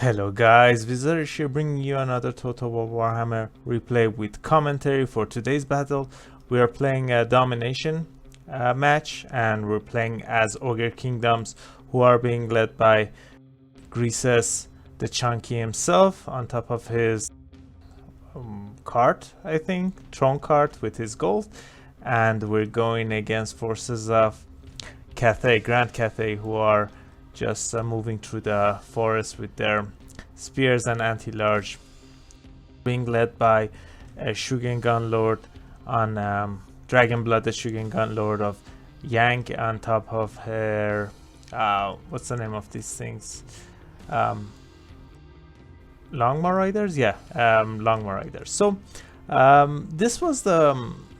Hello guys, Wizard here bringing you another Total War Warhammer replay with commentary. For today's battle we are playing a domination match, and we're playing as Ogre Kingdoms, who are being led by Greasus the Chunky himself on top of his cart, I think, throne cart with his gold, and we're going against forces of Cathay, Grand Cathay, who are just moving through the forest with their spears and anti-large, being led by a Shayan Gun Lord on Dragon Blood, the Shayan Gun Lord of Yang, on top of her what's the name of these things, Longma Riders, Longma Riders. So this was the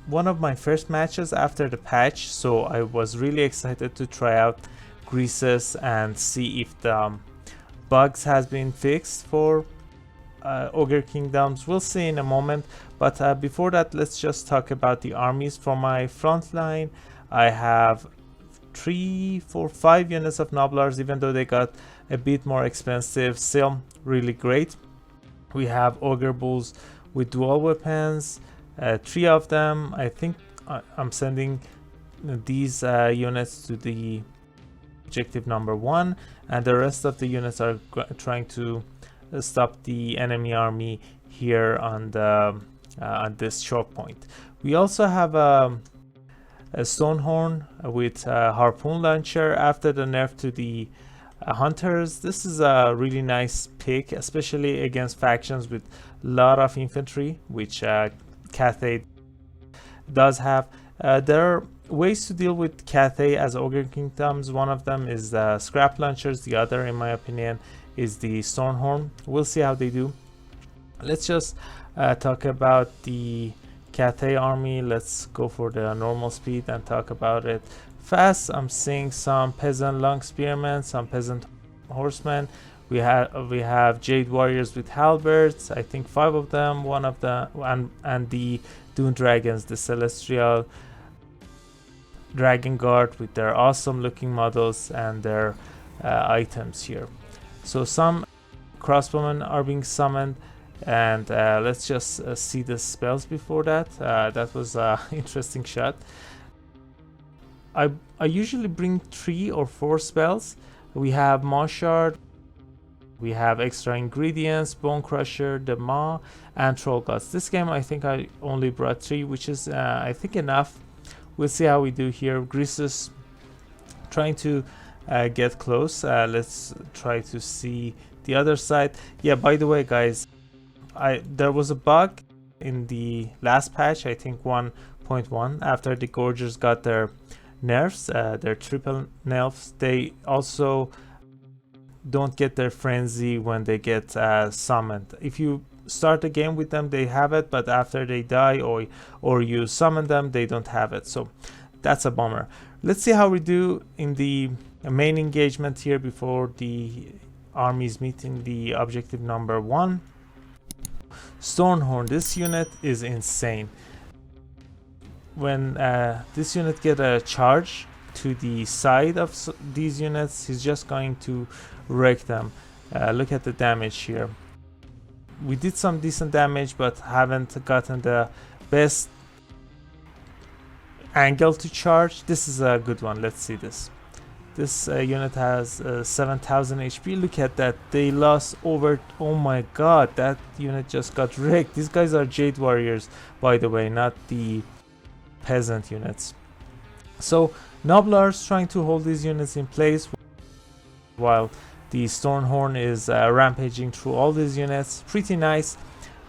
one of my first matches after the patch, so I was really excited to try out Greasus and see if the bugs has been fixed for Ogre Kingdoms. We'll see in a moment, but before that, let's just talk about the armies. For my front line, I have 3, 4, 5 units of Noblars, even though they got a bit more expensive, still really great. We have Ogre Bulls with dual weapons, 3 of them. I think I'm sending these units to the objective number 1, and the rest of the units are trying to stop the enemy army here on the on this choke point. We also have a Stonehorn with a harpoon launcher after the nerf to the hunters. This is a really nice pick, especially against factions with a lot of infantry, which Cathay does have. There are ways to deal with Cathay as Ogre Kingdoms. One of them is the scrap launchers, the other, in my opinion, is the Stonehorn. We'll see how they do. Let's just talk about the Cathay army. Let's go for the normal speed and talk about it fast. I'm seeing some peasant long spearmen, some peasant horsemen. We have Jade warriors with halberds, I think 5 of them, one of the and the Dune dragons, the celestial dragon guard with their awesome looking models and their items here. So some crossbowmen are being summoned, and let's just see the spells before that. That was an interesting shot. I usually bring 3 or 4 spells. We have Mashard, we have extra ingredients, Bone Crusher, the Maw, and Troll Gods. This game I think I only brought 3, which is I think enough. We'll see how we do here. Greasus trying to get close. Let's try to see the other side. Yeah, by the way guys, there was a bug in the last patch, I think 1.1, after the Gorgers got their nerfs, their triple nerfs. They also don't get their frenzy when they get summoned. If you start the game with them, they have it, but after they die or you summon them, they don't have it. So that's a bummer. Let's see how we do in the main engagement here before the armies meeting the objective number 1. Stonehorn, this unit is insane. When this unit get a charge to the side of these units, he's just going to wreck them. Look at the damage here. We did some decent damage, but haven't gotten the best angle to charge. This is a good one. Let's see this. This unit has 7000 HP. Look at that. They lost over, oh my god, that unit just got wrecked. These guys are Jade warriors, by the way, not the peasant units. So Noblars trying to hold these units in place while the Stonehorn is rampaging through all these units. Pretty nice.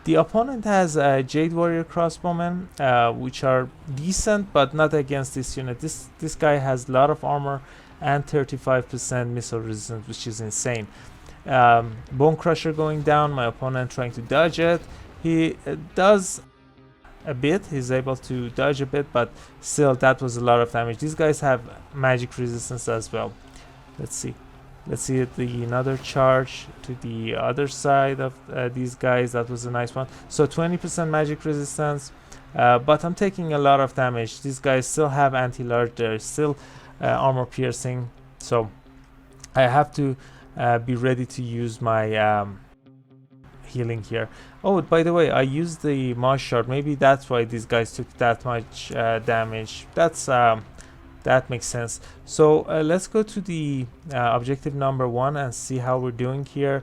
The opponent has Jade Warrior crossbowmen, which are decent, but not against this unit. This guy has a lot of armor and 35% missile resistance, which is insane. Bone Crusher going down. My opponent trying to dodge it. He does a bit. He's able to dodge a bit, but still, that was a lot of damage. These guys have magic resistance as well. Let's see. Let's see another charge to the other side of these guys. That was a nice one. So 20% magic resistance, but I'm taking a lot of damage. These guys still have anti-large. They're still armor piercing. So I have to be ready to use my healing here. Oh, by the way, I used the Mosh Shard. Maybe that's why these guys took that much damage. That makes sense. So let's go to the objective number 1 and see how we're doing here.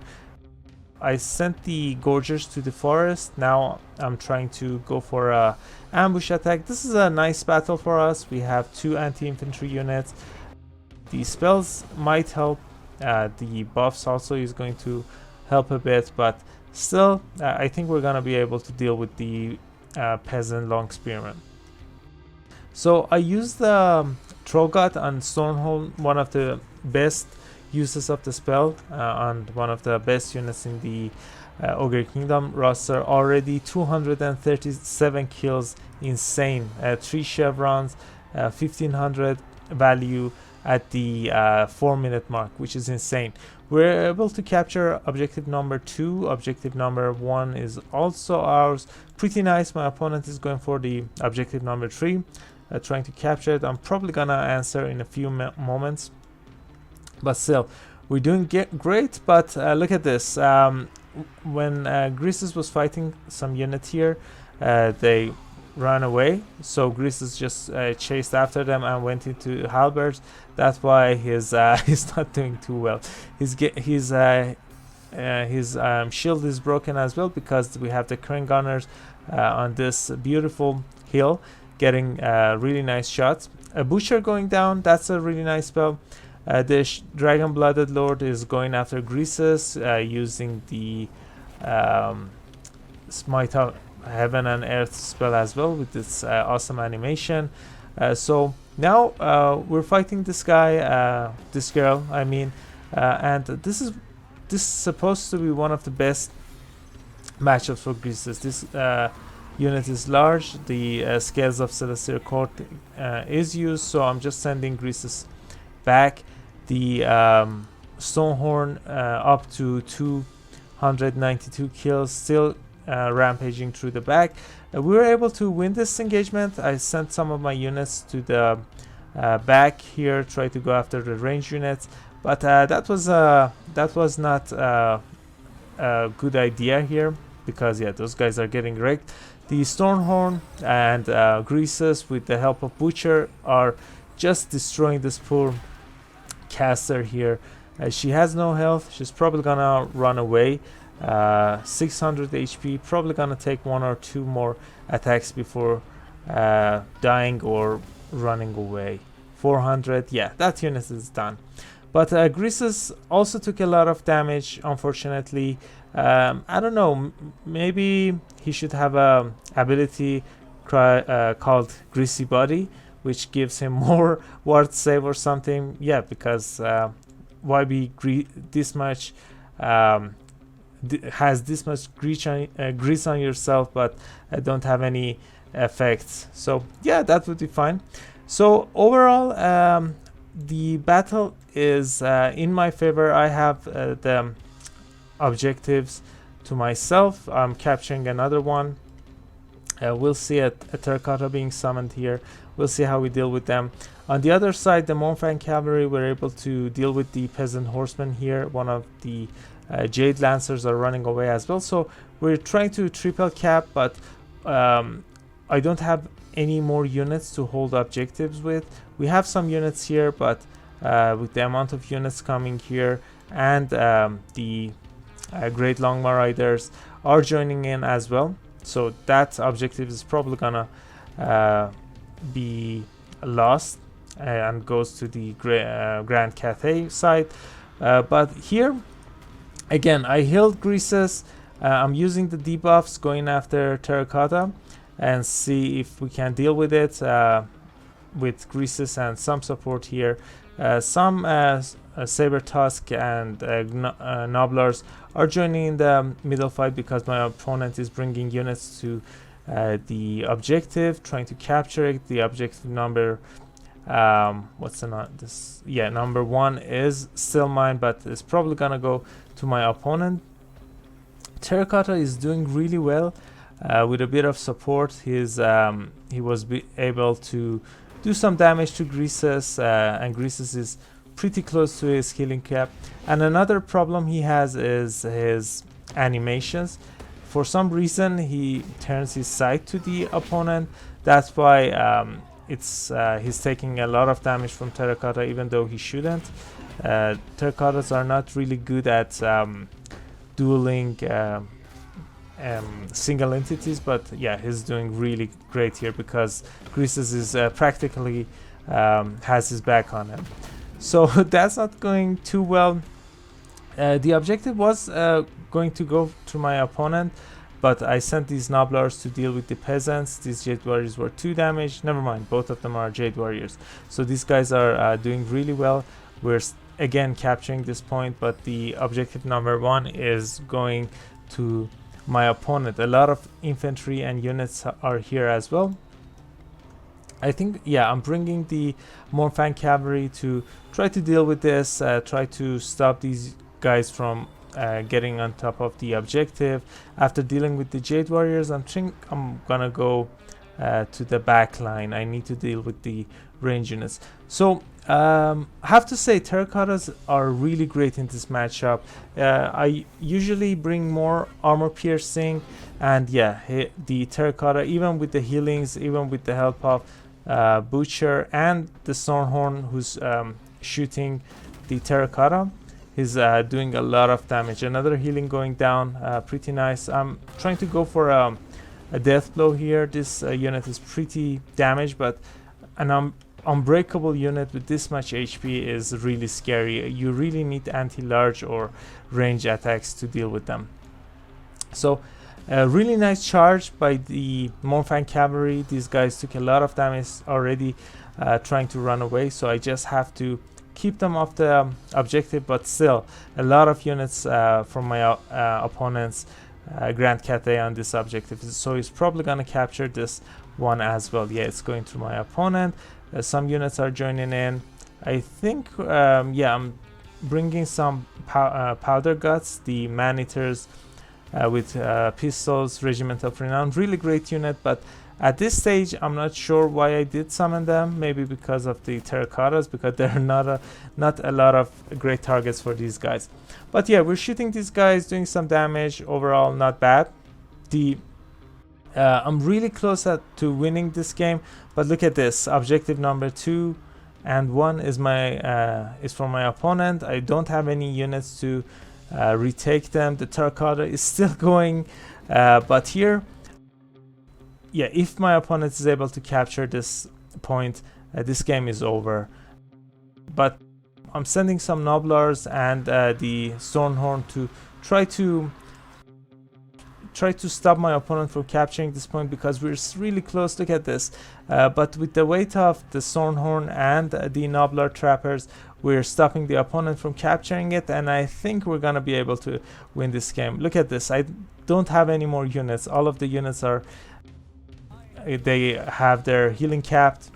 I sent the Gorgers to the forest. Now I'm trying to go for a ambush attack. This is a nice battle for us. We have 2 anti-infantry units. The spells might help. The buffs also is going to help a bit, but still I think we're gonna be able to deal with the peasant long spearman. So I used the Trollgut on Stormhold, one of the best uses of the spell, and one of the best units in the Ogre Kingdom roster. Already 237 kills, insane. 3 chevrons, 1500 value at the 4-minute mark, which is insane. We're able to capture objective number 2. Objective number 1 is also ours. Pretty nice. My opponent is going for the objective number 3, trying to capture it. I'm probably gonna answer in a few moments, but still we're doing great. But look at this. When Greasus was fighting some unit here, they ran away, so Greasus just chased after them and went into halberds. That's why he's not doing too well. His shield is broken as well, because we have the crane gunners on this beautiful hill getting really nice shots. A butcher going down, that's a really nice spell. The dragon blooded lord is going after Greasus using the smite of heaven and earth spell as well, with this awesome animation. So now we're fighting this guy, this girl I mean, and this is supposed to be one of the best matchups for Greasus. This unit is large. The scales of Celestial Court is used, so I'm just sending Greasus back. The Stonehorn up to 292 kills, still rampaging through the back. We were able to win this engagement. I sent some of my units to the back here, try to go after the range units, but that was not a good idea here, because yeah, those guys are getting wrecked. The Stormhorn and Greasus, with the help of Butcher, are just destroying this poor caster here. She has no health. She's probably gonna run away. 600 HP, probably gonna take 1 or 2 more attacks before dying or running away. 400, yeah, that unit is done. But Greasus also took a lot of damage, unfortunately. I don't know, maybe he should have a ability called Greasy Body, which gives him more ward save or something. Yeah, because why be this much has this much grease on yourself, but don't have any effects? So yeah, that would be fine. So overall, the battle is in my favor. I have the objectives to myself. I'm capturing another one. We'll see a Terracotta being summoned here. We'll see how we deal with them. On the other side, the Mournfang Cavalry were able to deal with the Peasant Horsemen here. One of the Jade Lancers are running away as well. So we're trying to triple cap, but I don't have any more units to hold objectives with. We have some units here, but with the amount of units coming here, and the Great Longma Riders are joining in as well, so that objective is probably gonna be lost and goes to the Grand Cathay side. But here again, I healed Greasus. I'm using the debuffs, going after Terracotta, and see if we can deal with it with Greasus and some support here. Some Saber Tusk and Nobblers are joining in the middle fight, because my opponent is bringing units to the objective, trying to capture it. The objective number number 1 is still mine, but it's probably gonna go to my opponent. Terracotta is doing really well with a bit of support. He was able to do some damage to Greasus, and Greasus is pretty close to his healing cap. And another problem he has is his animations. For some reason he turns his sight to the opponent. That's why he's taking a lot of damage from Terracotta, even though he shouldn't. Terracottas are not really good at dueling single entities, but yeah, he's doing really great here because Greasus is practically has his back on him. So that's not going too well. The objective was going to go to my opponent, but I sent these Nobblers to deal with the peasants. These Jade Warriors were 2 damage. Never mind, both of them are Jade Warriors. So these guys are doing really well. We're again capturing this point, but the objective number 1 is going to my opponent. A lot of infantry and units are here as well. I think, yeah, I'm bringing the Morfang cavalry to try to deal with this, try to stop these guys from getting on top of the objective. After dealing with the Jade Warriors, I'm gonna go to the back line. I need to deal with the range units. So I have to say Terracottas are really great in this matchup. I usually bring more armor piercing, and yeah, the Terracotta, even with the healings, even with the help of Butcher and the Stormhorn who's shooting the Terracotta, he's doing a lot of damage. Another healing going down, pretty nice. I'm trying to go for a death blow here. This unit is pretty damaged, but an unbreakable unit with this much HP is really scary. You really need anti-large or range attacks to deal with them. So a really nice charge by the Morfang cavalry. These guys took a lot of damage already trying to run away, so I just have to keep them off the objective, but still a lot of units from my opponent's Grand Cathay on this objective, so he's probably gonna capture this one as well. Yeah, it's going to my opponent. Some units are joining in. I think yeah, I'm bringing some powder guts, the man-eaters with pistols, Regiment of Renown. Really great unit, but at this stage I'm not sure why I did summon them. Maybe because of the Terracottas, because there are not a lot of great targets for these guys. But yeah, we're shooting these guys, doing some damage. Overall not bad. I'm really close to winning this game, but look at this. Objective number 2 and 1 is is from my opponent. I don't have any units to retake them. The Terracotta is still going, but here, yeah, if my opponent is able to capture this point, this game is over. But I'm sending some Nobblers and the Stormhorn to try to stop my opponent from capturing this point, because we're really close. Look at this. But with the weight of the Stormhorn and the Nobbler trappers, we're stopping the opponent from capturing it, and I think we're gonna be able to win this game. Look at this. I don't have any more units. All of the units are they have their healing capped.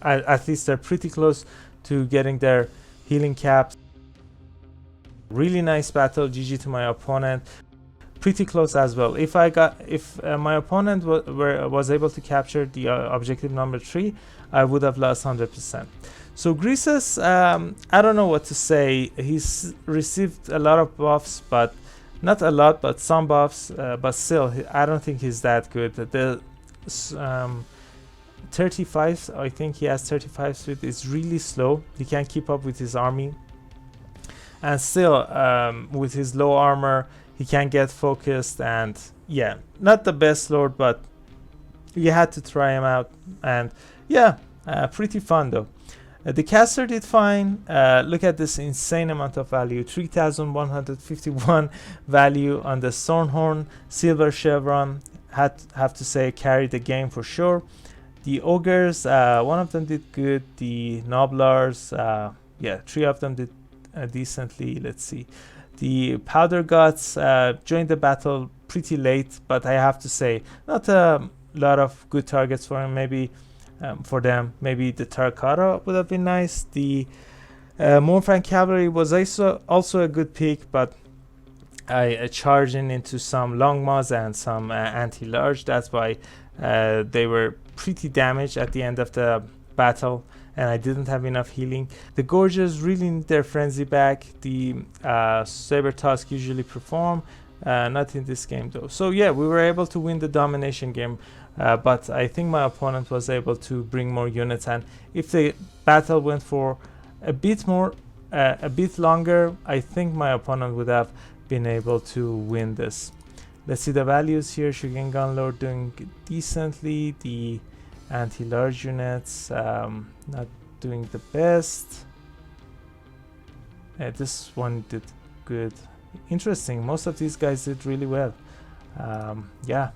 At least they're pretty close to getting their healing capped. Really nice battle. GG to my opponent. Pretty close as well. If my opponent was able to capture the objective number 3, I would have lost 100%. So Greasus, I don't know what to say. He's received a lot of buffs, but not a lot, but some buffs. But still, I don't think he's that good. The 35s, I think he has 35 speed. It's really slow. He can't keep up with his army, and still, with his low armor, he can't get focused. And yeah, not the best lord, but you had to try him out. And yeah, pretty fun though. The caster did fine. Look at this insane amount of value, 3,151 value on the Stormhorn. Silver Chevron, have to say, carried the game for sure. The Ogres, one of them did good. The Nobblers, yeah, 3 of them did decently. Let's see. The Powder Guts joined the battle pretty late, but I have to say, not a lot of good targets for him. Maybe for them, maybe the Terracotta would have been nice. The Morfang Cavalry was also a good pick, but I charged into some Longmas and some anti-large. That's why they were pretty damaged at the end of the battle and I didn't have enough healing. The Gorges really need their frenzy back. The Saber Tusk usually perform, not in this game though. So yeah, we were able to win the domination game, but I think my opponent was able to bring more units, and if the battle went for a bit longer, I think my opponent would have been able to win this. Let's see the values here. Shugen Gunlord doing decently. The anti-large units not doing the best. This one did good. Interesting, most of these guys did really well. Yeah,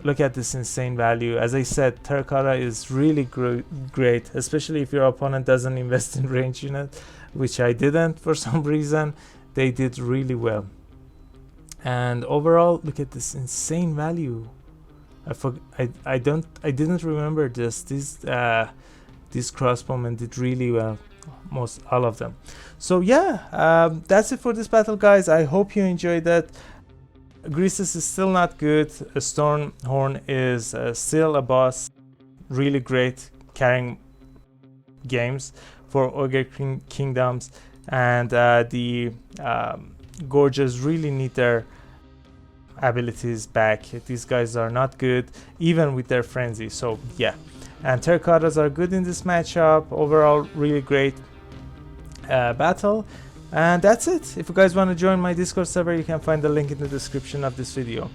look at this insane value. As I said, Terracotta is really great, especially if your opponent doesn't invest in range unit, which I didn't for some reason. They did really well. And overall, look at this insane value. I didn't remember this. These crossbowmen did really well, most all of them. So yeah, that's it for this battle, guys. I hope you enjoyed that. Greasus is still not good. Stormhorn is still a boss, really great, carrying games for Ogre Kingdoms, and the Gorges really need their abilities back. These guys are not good even with their frenzy. So yeah, and Terracottas are good in this matchup. Overall, really great battle. And that's it. If you guys want to join my Discord server, you can find the link in the description of this video.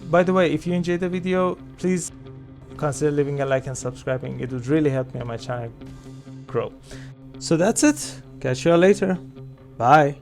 By the way, if you enjoyed the video, please consider leaving a like and subscribing. It would really help me and my channel grow. So that's it. Catch you all later. Bye.